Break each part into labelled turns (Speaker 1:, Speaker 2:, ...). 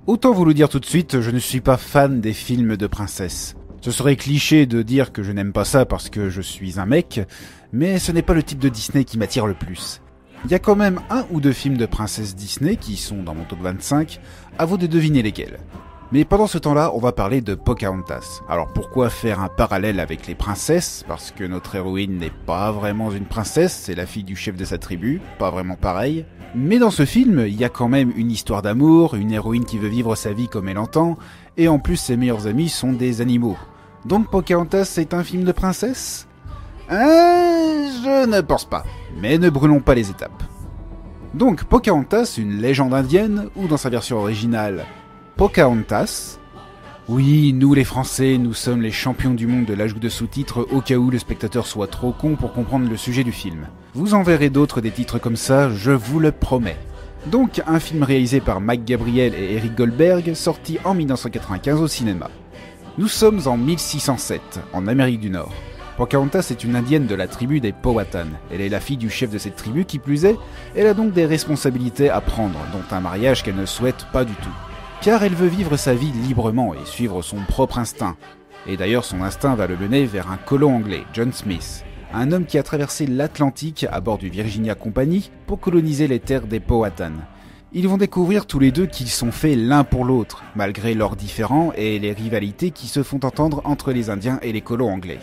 Speaker 1: Autant vous le dire tout de suite, je ne suis pas fan des films de princesses. Ce serait cliché de dire que je n'aime pas ça parce que je suis un mec, mais ce n'est pas le type de Disney qui m'attire le plus. Il y a quand même un ou deux films de princesses Disney qui sont dans mon top 25, à vous de deviner lesquels. Mais pendant ce temps-là, on va parler de Pocahontas. Alors pourquoi faire un parallèle avec les princesses? Parce que notre héroïne n'est pas vraiment une princesse, c'est la fille du chef de sa tribu, pas vraiment pareil. Mais dans ce film, il y a quand même une histoire d'amour, une héroïne qui veut vivre sa vie comme elle entend, et en plus ses meilleurs amis sont des animaux. Donc Pocahontas est un film de princesse? Je ne pense pas, mais ne brûlons pas les étapes. Donc Pocahontas, une légende indienne, ou dans sa version originale, Pocahontas. Oui, nous les Français, nous sommes les champions du monde de l'ajout de sous-titres au cas où le spectateur soit trop con pour comprendre le sujet du film. Vous en verrez d'autres des titres comme ça, je vous le promets. Donc un film réalisé par Mike Gabriel et Eric Goldberg, sorti en 1995 au cinéma. Nous sommes en 1607, en Amérique du Nord. Pocahontas est une indienne de la tribu des Powhatan. Elle est la fille du chef de cette tribu, qui plus est, elle a donc des responsabilités à prendre, dont un mariage qu'elle ne souhaite pas du tout. Car elle veut vivre sa vie librement et suivre son propre instinct. Et d'ailleurs son instinct va le mener vers un colon anglais, John Smith, un homme qui a traversé l'Atlantique à bord du Virginia Company pour coloniser les terres des Powhatan. Ils vont découvrir tous les deux qu'ils sont faits l'un pour l'autre, malgré leurs différends et les rivalités qui se font entendre entre les Indiens et les colons anglais.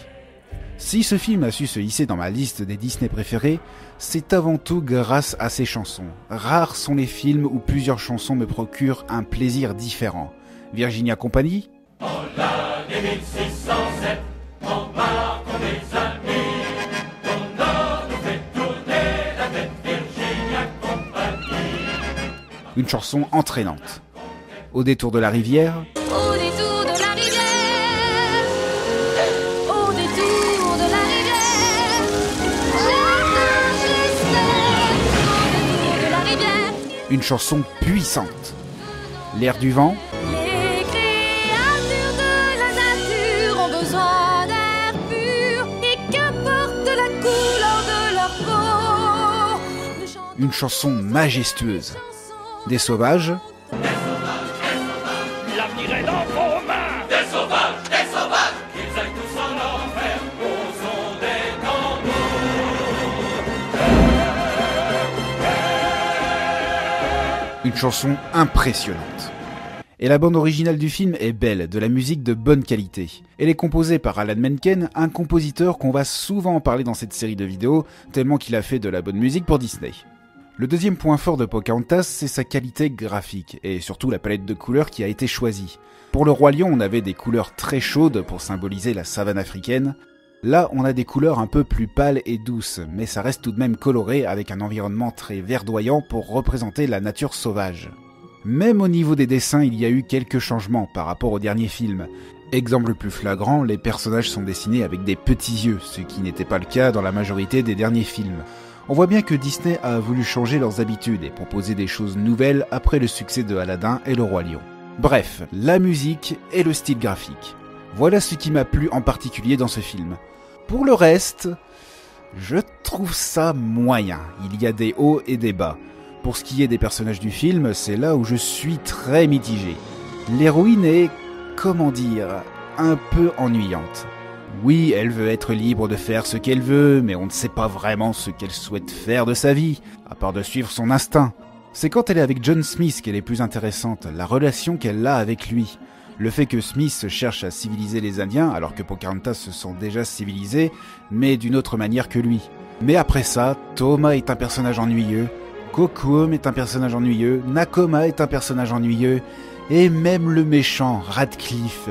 Speaker 1: Si ce film a su se hisser dans ma liste des Disney préférés, c'est avant tout grâce à ses chansons. Rares sont les films où plusieurs chansons me procurent un plaisir différent. Virginia Company.
Speaker 2: En l'année 1607, en marquant des amis, ton or nous fait tourner la tête, Virginia Company.
Speaker 1: Une chanson entraînante. Au détour de la rivière.
Speaker 3: Au détour de la rivière, au détour de la rivière, au détour de la rivière.
Speaker 1: Une chanson puissante. L'air du vent.
Speaker 3: Les créatures de la nature ont besoin d'air pur, et qu'importe la couleur de leur peau. Nous chantons
Speaker 1: Une chanson majestueuse. Des sauvages.
Speaker 2: L'avenir est dans vos mains. Des sauvages, qu'ils aillent tous en enfer, au son des tambours.
Speaker 1: Une chanson impressionnante. Et la bande originale du film est belle, de la musique de bonne qualité. Elle est composée par Alan Menken, un compositeur qu'on va souvent parler dans cette série de vidéos, tellement qu'il a fait de la bonne musique pour Disney. Le deuxième point fort de Pocahontas, c'est sa qualité graphique, et surtout la palette de couleurs qui a été choisie. Pour le Roi Lion, on avait des couleurs très chaudes pour symboliser la savane africaine. Là, on a des couleurs un peu plus pâles et douces, mais ça reste tout de même coloré avec un environnement très verdoyant pour représenter la nature sauvage. Même au niveau des dessins, il y a eu quelques changements par rapport au dernier film. Exemple le plus flagrant, les personnages sont dessinés avec des petits yeux, ce qui n'était pas le cas dans la majorité des derniers films. On voit bien que Disney a voulu changer leurs habitudes et proposer des choses nouvelles après le succès de Aladdin et le Roi Lion. Bref, la musique et le style graphique. Voilà ce qui m'a plu en particulier dans ce film. Pour le reste, je trouve ça moyen. Il y a des hauts et des bas. Pour ce qui est des personnages du film, c'est là où je suis très mitigé. L'héroïne est, comment dire, un peu ennuyante. Oui, elle veut être libre de faire ce qu'elle veut, mais on ne sait pas vraiment ce qu'elle souhaite faire de sa vie, à part de suivre son instinct. C'est quand elle est avec John Smith qu'elle est plus intéressante, la relation qu'elle a avec lui. Le fait que Smith cherche à civiliser les Indiens, alors que Pocahontas se sent déjà civilisée, mais d'une autre manière que lui. Mais après ça, Thomas est un personnage ennuyeux, Kocoum est un personnage ennuyeux, Nakoma est un personnage ennuyeux, et même le méchant, Radcliffe,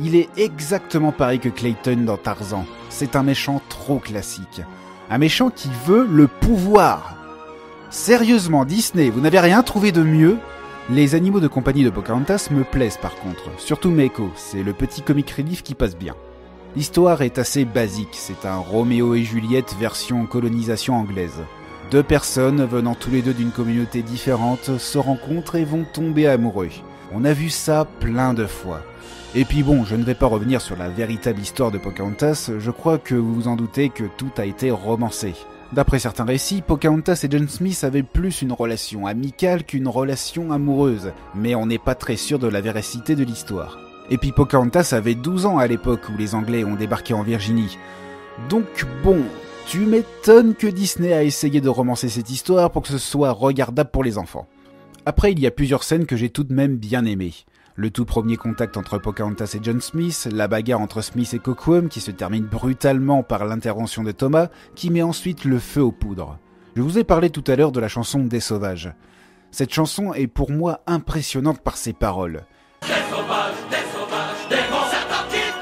Speaker 1: il est exactement pareil que Clayton dans Tarzan. C'est un méchant trop classique. Un méchant qui veut le pouvoir. Sérieusement, Disney, vous n'avez rien trouvé de mieux? Les animaux de compagnie de Pocahontas me plaisent par contre, surtout Meiko, c'est le petit comic relief qui passe bien. L'histoire est assez basique, c'est un Roméo et Juliette version colonisation anglaise. Deux personnes venant tous les deux d'une communauté différente se rencontrent et vont tomber amoureux. On a vu ça plein de fois. Et puis bon, je ne vais pas revenir sur la véritable histoire de Pocahontas, je crois que vous vous en doutez que tout a été romancé. D'après certains récits, Pocahontas et John Smith avaient plus une relation amicale qu'une relation amoureuse, mais on n'est pas très sûr de la véracité de l'histoire. Et puis Pocahontas avait 12 ans à l'époque où les Anglais ont débarqué en Virginie. Donc bon, tu m'étonnes que Disney a essayé de romancer cette histoire pour que ce soit regardable pour les enfants. Après, il y a plusieurs scènes que j'ai tout de même bien aimées. Le tout premier contact entre Pocahontas et John Smith, la bagarre entre Smith et Coquom qui se termine brutalement par l'intervention de Thomas, qui met ensuite le feu aux poudres. Je vous ai parlé tout à l'heure de la chanson Des Sauvages. Cette chanson est pour moi impressionnante par ses paroles.
Speaker 2: Des sauvages, des grands antarctiques.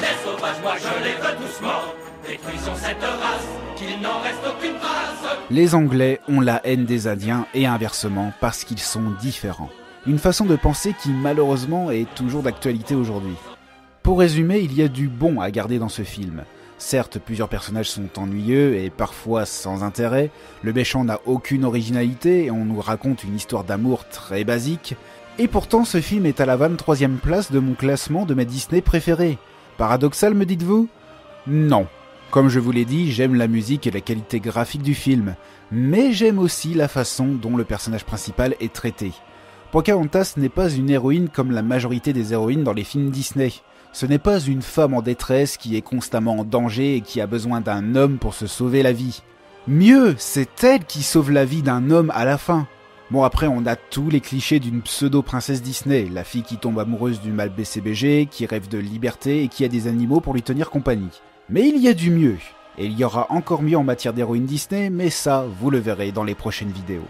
Speaker 2: Des sauvages, moi je les veux tous morts. Détruisons cette race, qu'il n'en reste aucune trace.
Speaker 1: Les Anglais ont la haine des Indiens et inversement parce qu'ils sont différents. Une façon de penser qui malheureusement est toujours d'actualité aujourd'hui. Pour résumer, il y a du bon à garder dans ce film. Certes, plusieurs personnages sont ennuyeux et parfois sans intérêt, le méchant n'a aucune originalité et on nous raconte une histoire d'amour très basique, et pourtant ce film est à la 23e place de mon classement de mes Disney préférés. Paradoxal, me dites-vous ? Non. Comme je vous l'ai dit, j'aime la musique et la qualité graphique du film, mais j'aime aussi la façon dont le personnage principal est traité. Pocahontas n'est pas une héroïne comme la majorité des héroïnes dans les films Disney. Ce n'est pas une femme en détresse qui est constamment en danger et qui a besoin d'un homme pour se sauver la vie. Mieux, c'est elle qui sauve la vie d'un homme à la fin. Bon, après, on a tous les clichés d'une pseudo-princesse Disney, la fille qui tombe amoureuse du mâle BCBG, qui rêve de liberté et qui a des animaux pour lui tenir compagnie. Mais il y a du mieux. Et il y aura encore mieux en matière d'héroïne Disney, mais ça, vous le verrez dans les prochaines vidéos.